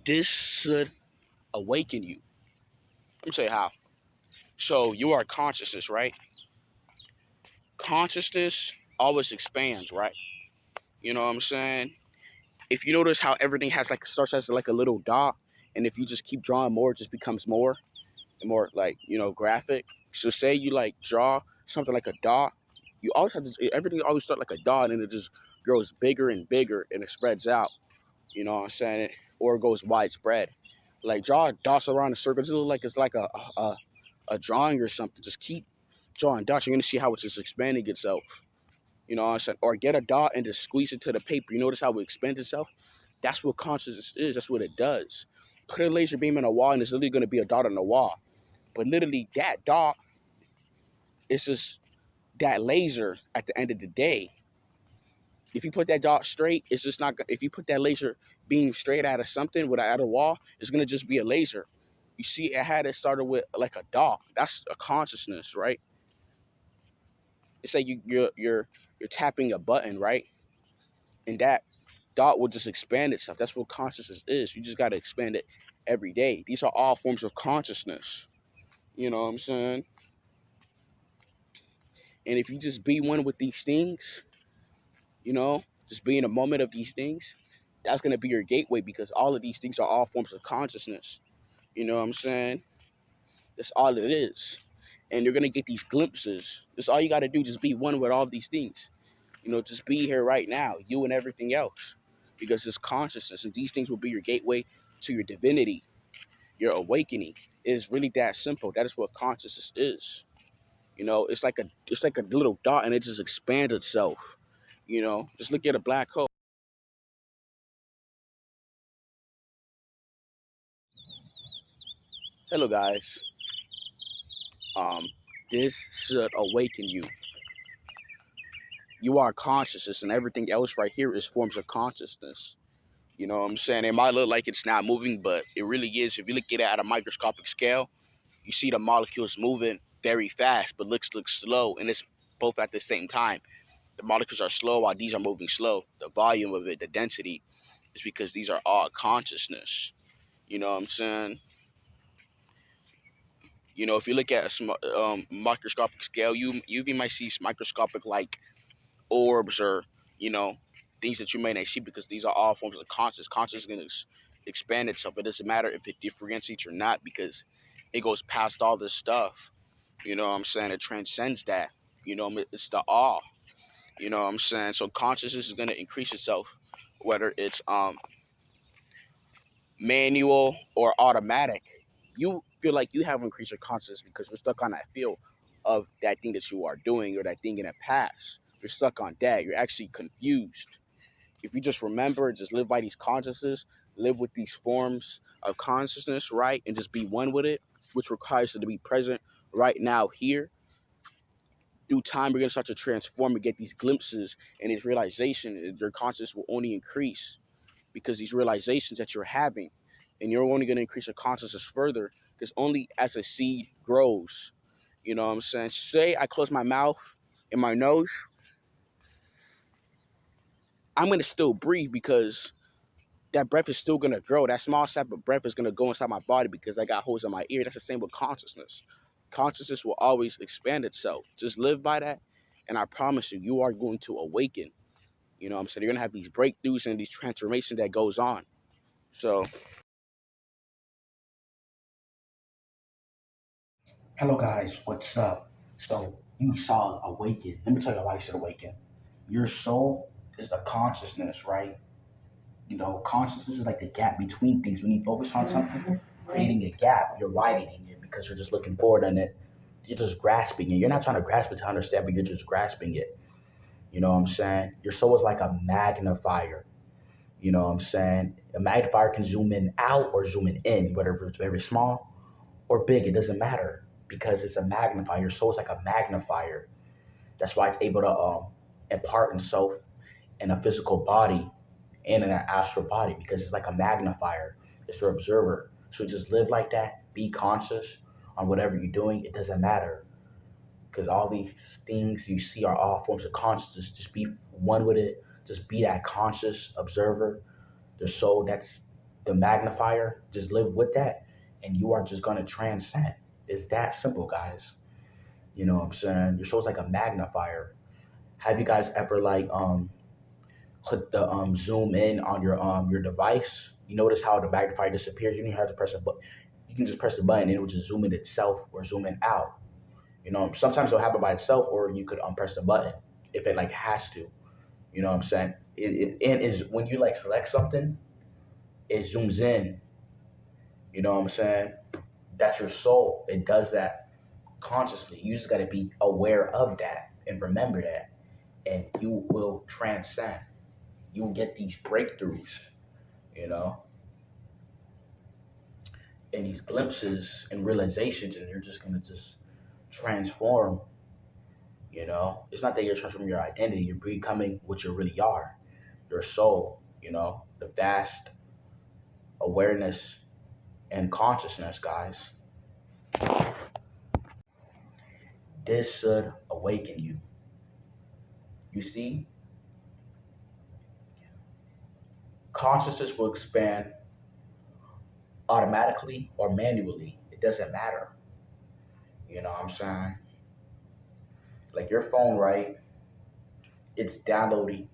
This should awaken you. Let me tell you how. So you are consciousness, right? Consciousness always expands, right? You know what I'm saying? If you notice how everything has like starts as like a little dot, and if you just keep drawing more, it just becomes more and more like graphic. So say you like draw something like a dot, you always have to everything always start like a dot, and it just grows bigger and bigger and it spreads out. You know what I'm saying? Or it goes widespread. Like draw dots around the circle. It look like it's like a drawing or something. Just keep drawing dots. You're gonna see how it's just expanding itself. You know what I'm saying? Or get a dot and just squeeze it to the paper. You notice how it expands itself? That's what consciousness is. That's what it does. Put a laser beam in a wall and it's literally gonna be a dot on the wall. But literally that dot is just that laser at the end of the day. If you put that dot straight, it's just not. If you put that laser beam straight out of something at a wall, it's gonna just be a laser. You see, it started with like a dot. That's a consciousness, right? It's like you're tapping a button, right? And that dot will just expand itself. That's what consciousness is. You just gotta expand it every day. These are all forms of consciousness. You know what I'm saying? And if you just be one with these things, just be in a moment of these things, that's going to be your gateway because all of these things are all forms of consciousness. You know what I'm saying? That's all it is. And you're going to get these glimpses. That's all you got to do. Just be one with all of these things. Just be here right now, you and everything else. Because it's consciousness. And these things will be your gateway to your divinity, your awakening. It is really that simple. That is what consciousness is. It's like a little dot and it just expands itself. Just look at a black hole. Hello, guys. Um, this should awaken you. You are consciousness, and everything else right here is forms of consciousness. You know what I'm saying? It might look like it's not moving, but it really is. If you look at it at a microscopic scale, you see the molecules moving very fast, but looks slow, and it's both at the same time. The molecules are slow while these are moving slow. The volume of it, the density, is because these are all consciousness. You know what I'm saying? If you look at a microscopic scale, you even might see microscopic like orbs or you know things that you may not see because these are all forms of consciousness. Consciousness is going to expand itself. It doesn't matter if it differentiates or not because it goes past all this stuff. You know what I'm saying? It transcends that. It's the awe. You know what I'm saying? So consciousness is going to increase itself, whether it's manual or automatic. You feel like you have increased your consciousness because you're stuck on that feel of that thing that you are doing or that thing in the past. You're stuck on that. You're actually confused. If you just remember, just live by these consciousnesses, live with these forms of consciousness, right? And just be one with it, which requires you to be present right now here. Through time, you're going to start to transform and get these glimpses and these realization. Your consciousness will only increase because these realizations that you're having, and you're only going to increase your consciousness further because only as a seed grows. You know what I'm saying? Say I close my mouth and my nose, I'm going to still breathe because that breath is still going to grow. That small sap of breath is going to go inside my body because I got holes in my ear. That's the same with consciousness. Consciousness will always expand itself. Just live by that, and I promise you, you are going to awaken. You know what I'm saying? You're going to have these breakthroughs and these transformations that goes on. So Hello guys, what's up? So you saw awaken. Let me tell you why you should awaken. Your soul is the consciousness, right? Consciousness is like the gap between things. When you focus on something, creating a gap, you're widening it because you're just looking forward on it. You're just grasping it. You're not trying to grasp it to understand, but you're just grasping it. You know what I'm saying? Your soul is like a magnifier. You know what I'm saying? A magnifier can zoom in out or zoom in, whether it's very small or big, it doesn't matter because it's a magnifier. Your soul is like a magnifier. That's why it's able to impart itself in a physical body and in an astral body because it's like a magnifier. It's your observer. So just live like that. Be conscious on whatever you're doing. It doesn't matter because all these things you see are all forms of consciousness. Just be one with it. Just be that conscious observer. The soul, the magnifier, just live with that, and you are just gonna transcend. It's that simple, guys. You know what I'm saying? Your soul's like a magnifier. Have you guys ever like put the zoom in on your device? You notice how the magnifier disappears. You don't even have to press a button. You can just press the button and it will just zoom in itself or zoom in out. You know, sometimes it'll happen by itself, or you could press the button if it like has to. You know what I'm saying? And is when you like select something, it zooms in. You know what I'm saying? That's your soul. It does that consciously. You just got to be aware of that and remember that, and you will transcend. You will get these breakthroughs, you know, and these glimpses and realizations, and you're just gonna just transform. You know, it's not that you're transforming your identity; you're becoming what you really are, your soul. You know, the vast awareness and consciousness, guys. This should awaken you. You see, consciousness will expand automatically or manually. It doesn't matter. You know what I'm saying? Like your phone, right? It's downloading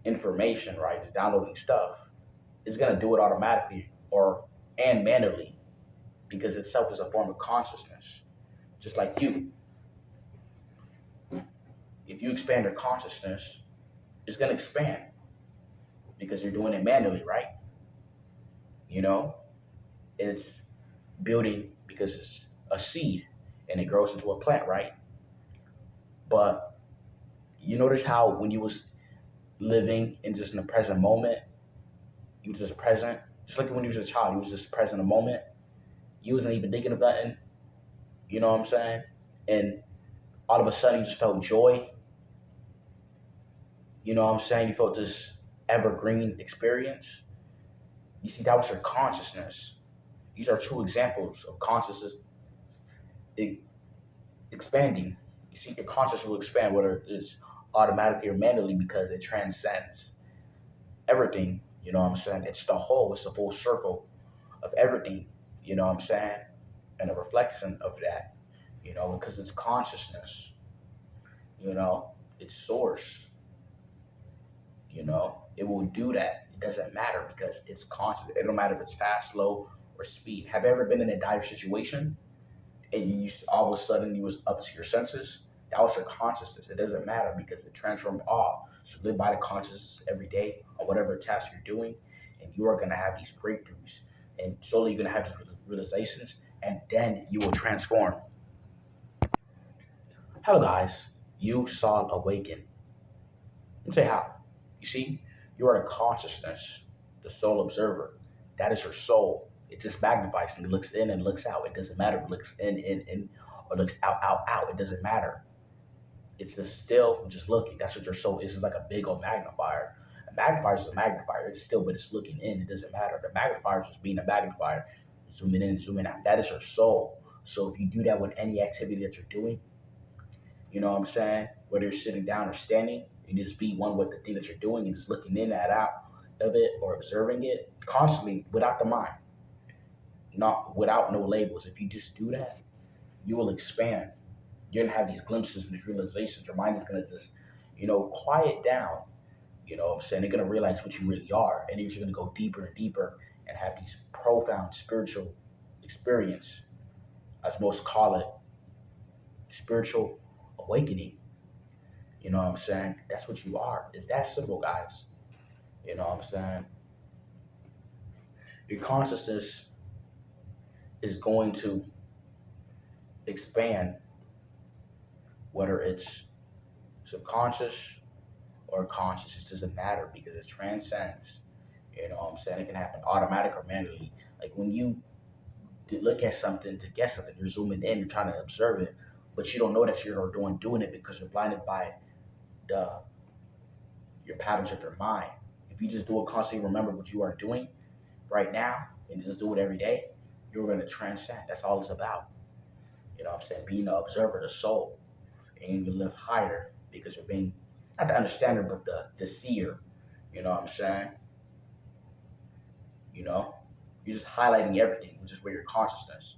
information, right? It's downloading stuff. It's gonna do it automatically or and manually because itself is a form of consciousness. Just like you. If you expand your consciousness, it's gonna expand because you're doing it manually, right? You know? It's building because it's a seed and it grows into a plant, right? But you notice how when you was living in just in the present moment, you was just present. Just like when you was a child, you was just present in the moment. You wasn't even thinking of nothing. You know what I'm saying? And all of a sudden, you just felt joy. You know what I'm saying? You felt this evergreen experience. You see, that was your consciousness. These are two examples of consciousness e- expanding. You see, your consciousness will expand, whether it's automatically or manually, because it transcends everything. You know what I'm saying? It's the whole, it's the full circle of everything. You know what I'm saying? And a reflection of that, you know, because it's consciousness, you know, it's source, you know, it will do that. It doesn't matter because it's conscious. It don't matter if it's fast, slow, or speed. Have you ever been in a dire situation and you all of a sudden you was up to your senses? That was your consciousness. It doesn't matter because it transformed all. So live by the consciousness every day on whatever task you're doing, and you are gonna have these breakthroughs, and slowly you're gonna have these realizations, and then you will transform. Hello, guys. You saw Awaken. Let me say how. You see, you are the consciousness, the soul observer. That is your soul. It just magnifies and looks in and looks out. It doesn't matter if it looks in, or looks out, out, out. It doesn't matter. It's just still just looking. That's what your soul is. It's like a big old magnifier. A magnifier is a magnifier. It's still, but it's looking in. It doesn't matter. The magnifier is just being a magnifier, zooming in, zooming out. That is your soul. So if you do that with any activity that you're doing, you know what I'm saying? Whether you're sitting down or standing, you just be one with the thing that you're doing and just looking in and out of it or observing it constantly without the mind, not without no labels. If you just do that, you will expand. You're gonna have these glimpses and these realizations. Your mind is gonna just, quiet down. You know what I'm saying? You're gonna realize what you really are, and you're just gonna go deeper and deeper and have these profound spiritual experience, as most call it, spiritual awakening. You know what I'm saying? That's what you are. It's that simple, guys. You know what I'm saying? Your consciousness is going to expand, whether it's subconscious or conscious. It doesn't matter because it transcends. You know what I'm saying? It can happen automatic or manually. Like when you look at something to get something, you're zooming in, you're trying to observe it, but you don't know that you're doing it because you're blinded by the your patterns of your mind. If you just do it constantly, remember what you are doing right now, and just do it every day, you're going to transcend. That's all it's about. You know what I'm saying? Being the observer, the soul, and you live higher because you're being, not the understander, but the seer. You know what I'm saying? You know, you're just highlighting everything, which is where your consciousness.